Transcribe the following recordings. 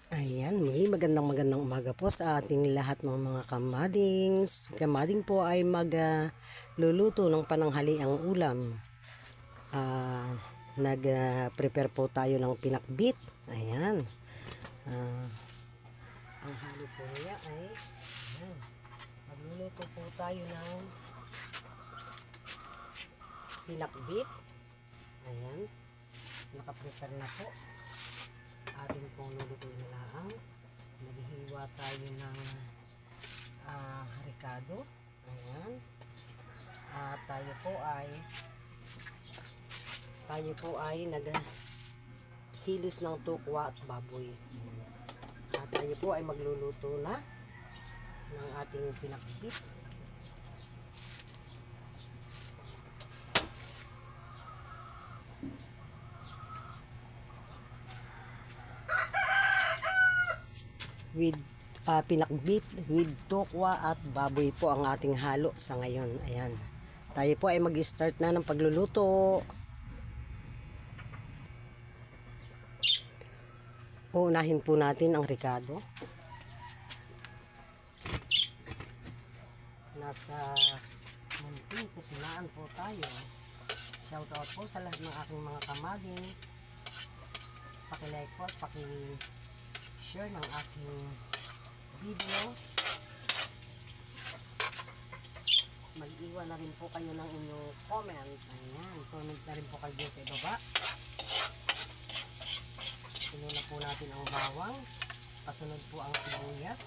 Ayan, muli magandang umaga po sa ating lahat ng mga kamadings. Kamading po ay magluluto ng pananghaliang ulam. Nag-prepare po tayo ng pinakbit. Ayan. Ah, ang halo po niya ay ayan. Magluluto po tayo ng pinakbit. Ayan. Nakaprepare na po. Ating pong lulutuin na lang. Maghihiwa tayo ng harikado. Ayan. At tayo po ay naghilis ng tukwa at baboy. At tayo po ay magluluto na ng ating pinakbit. With pinakbit with tukwa at baboy po ang ating halo sa ngayon. Ayan. Tayo po ay mag-start na ng pagluluto. Uunahin po natin ang ricado. Nasa munting kusinaan po tayo. Shoutout po sa lahat ng aking mga kamading. Paki-like po at paki-share ng aking video. Mag-iwan na rin po kayo ng inyong comment. Ayan, comment na rin po kayo sa ibaba. Sinuna po natin ang bawang. Kasunod po ang sibuyas.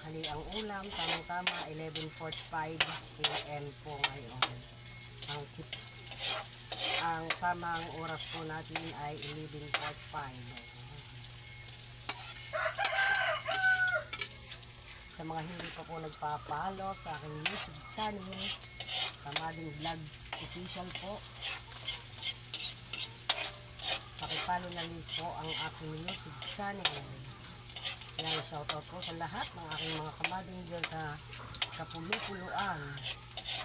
Hali ang ulam, tamang-tama 11:45 AM po ngayon. Ang tamang oras po natin ay 11:45. Sa mga hindi pa po nagpapalo sa aking YouTube channel, Kamading Vlogs Official po, pakipalo na rin po ang aking YouTube channel. Yan, shoutout po sa lahat ng aking mga kamading dyan sa Kapulu-Puluan,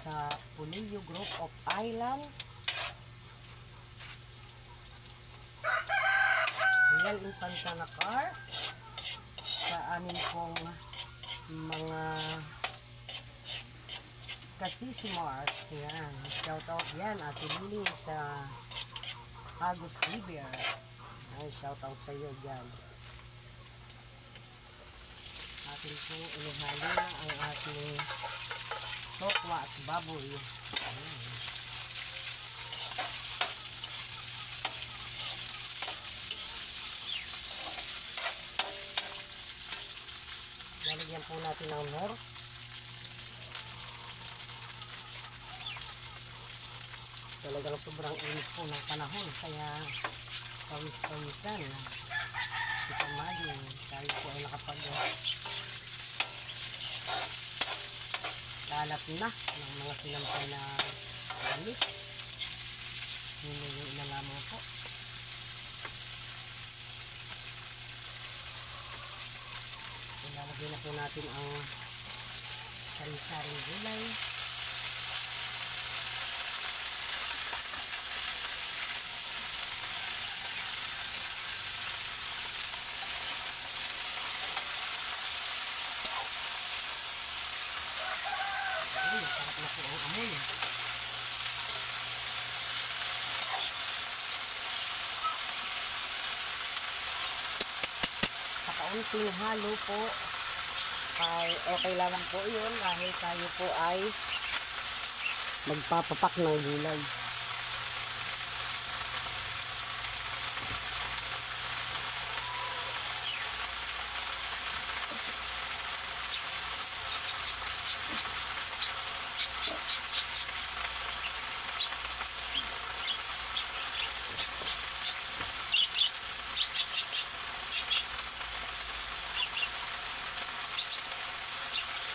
sa Pulillo Group of Island, Real Infanta Nakar, sa amin pong mga kasisimars. Yan, shoutout yan, Ate Lili sa Agus River. Yan, shoutout sa iyo dyan. Atin po inihalo na ang ating tokwa at baboy. Ayan. Lalagyan po natin ng nor. Talagang sobrang init po ng panahon, kaya pawis-pawisan si Kamading. Tayo po ay lalap na ng mga sinampay na gamit. Ninuyo na lamang po. Ilalagay na po natin ang sari-saring gulay. Sarap na po ang amoy. Sa kaunting halo po ay okay lamang po yun dahil tayo po ay magpapapak ng gulay.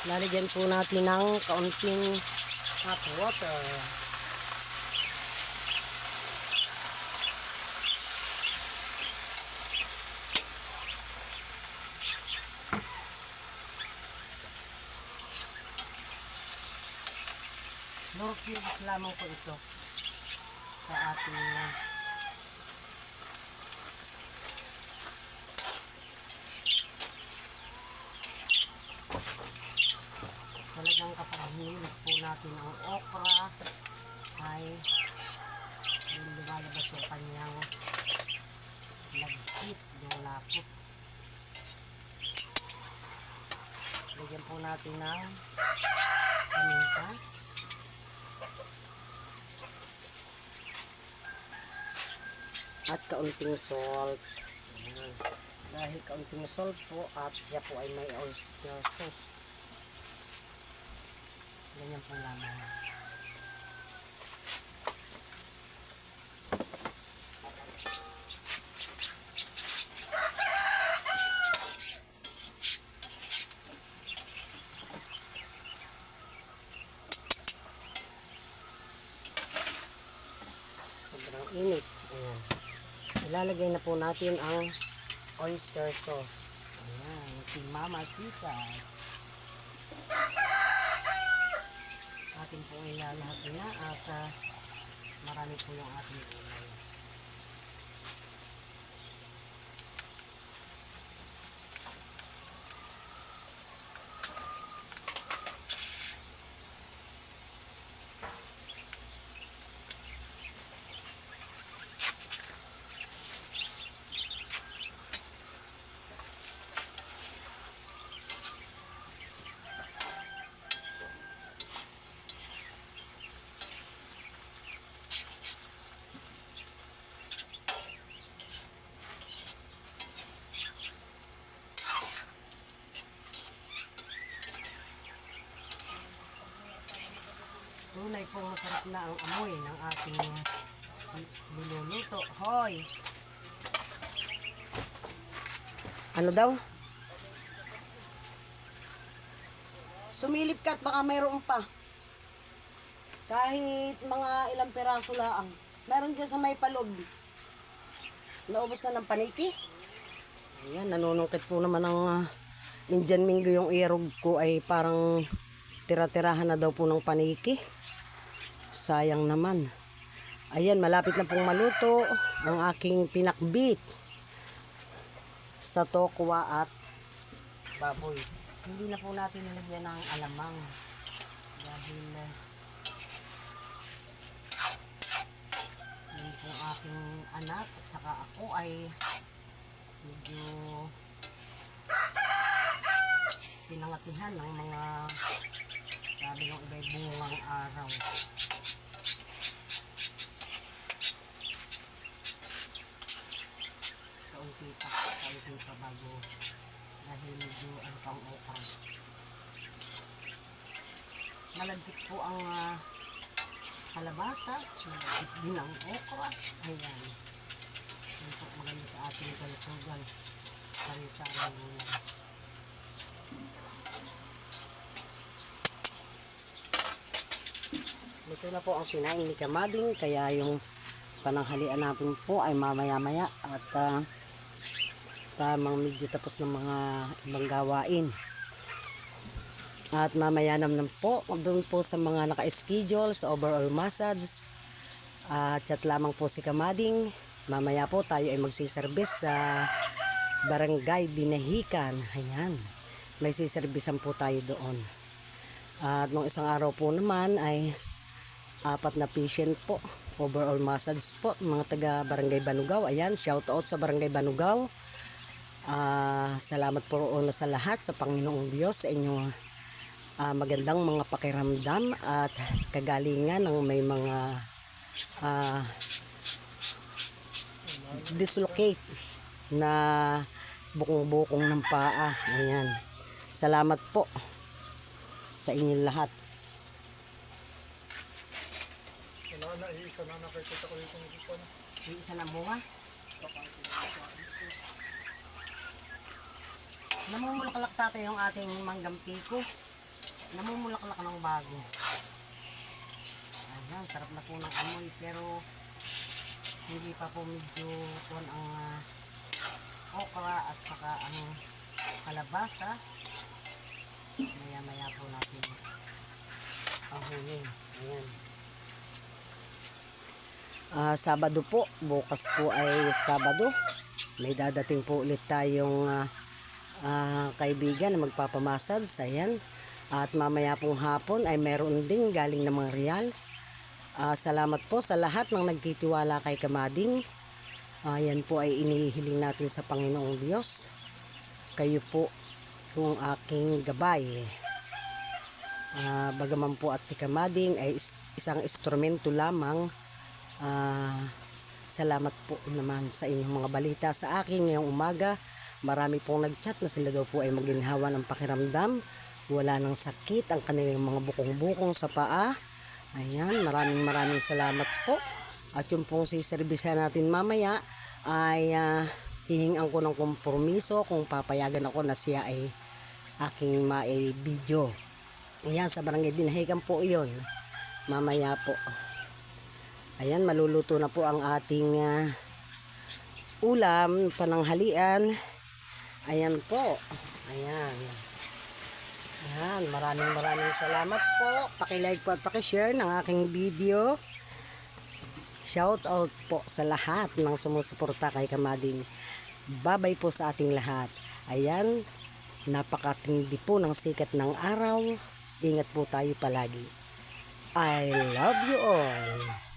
Lalagyan po natin ng kaunting hot water. Lord cubes lamang po ito sa ating talagang kapag hinilis po natin ang okra ay yung lumalabas yung kanyang lagkit, yung lapot. Lagyan po natin ng paminta. At kaunting salt. Ayan. Dahil kaunting salt po at siya po ay may oyster sauce. Ganyan po lamang. Sobrang init. Ayan. Ilalagay na po natin ang oyster sauce. Ayan. Si Mama Sitas. Atin po ilalahat na at marami po yung ating gulay. Tunay pong masarap na ang amoy ng ating niluluto. Hoy! Ano daw? Sumilip ka at baka mayroon pa. Kahit mga ilang piraso lang. Meron dyan sa may palog. Naubos na ng paniki. Ayan, nanunungkit po naman ng Indian Mingo yung irog ko ay parang tira-tirahan na daw po ng paniki. Sayang naman. Ayan, malapit na pong maluto ang aking pinakbit sa tokwa at baboy. Hindi na po natin nilagyan ng alamang dahil yun po aking anak at saka ako ay medyo pinangatihan ng mga sabi ng iba'y bungang araw. Kaunti pa bago dahil medyo ang pang-okra. Malagkit po ang kalabasa, malagkit din ang okra. Ayan. Yan po maganda sa ating kalusugan. Sari-sari gulay. Ito na po ang sinaing ni Kamading, kaya yung pananghalian natin po ay mamaya-maya at tamang medyo tapos ng mga ibang gawain. At mamaya naman po doon po sa mga naka-schedule sa overall massage. Chat lamang po si Kamading. Mamaya po tayo ay magsiservice sa Barangay Binahican. Ayan. May siservisan po tayo doon. At nung isang araw po naman ay 4 na patient po. Overall massage po. Mga taga Barangay Banugaw. Ayan. Shout out sa Barangay Banugaw. Salamat po una sa lahat sa Panginoong Diyos sa inyong magandang mga pakiramdam at kagalingan ng may mga dislocate na bukong-bukong ng paa. Ayan. Salamat po sa inyong lahat. Isa na bunga. Namumulaklak tatay yung ating manggang piko. Namumulaklak ng bago. Ayan, sarap na po ng amoy pero hindi pa po medyo ang okra at saka ang kalabasa. Maya-maya po natin pahuhin. Ayan. Sabado po, bukas po ay Sabado. May dadating po ulit tayong kaibigan na magpapamassage. Ayan. At mamaya pong hapon ay meron ding galing ng mga Real. Salamat po sa lahat ng nagtitiwala kay Kamading. Yan po ay inihiling natin sa Panginoong Diyos. Kayo po yung aking gabay. Bagaman po at si Kamading ay isang instrumento lamang. Salamat po naman sa inyong mga balita sa akin ngayong umaga. Marami pong nagchat na sila daw po ay maginhawa ng pakiramdam. Wala ng sakit ang kanilang mga bukong-bukong sa paa. Ayan, maraming salamat po. At yung pong siservisan natin mamaya ay hihingan ko ng kompromiso kung papayagan ako na siya ay aking ma-video. Ayan, sa barangay Dinahican po yun. Mamaya po. Ayan, maluluto na po ang ating ulam, pananghalian. Ayan po. Ayan. Ayan, maraming salamat po. Paki-like po at paki-share ng aking video. Shout out po sa lahat ng sumusuporta kay Kamading. Babay po sa ating lahat. Ayan, napakatindi po ng sikat ng araw. Ingat po tayo palagi. I love you all.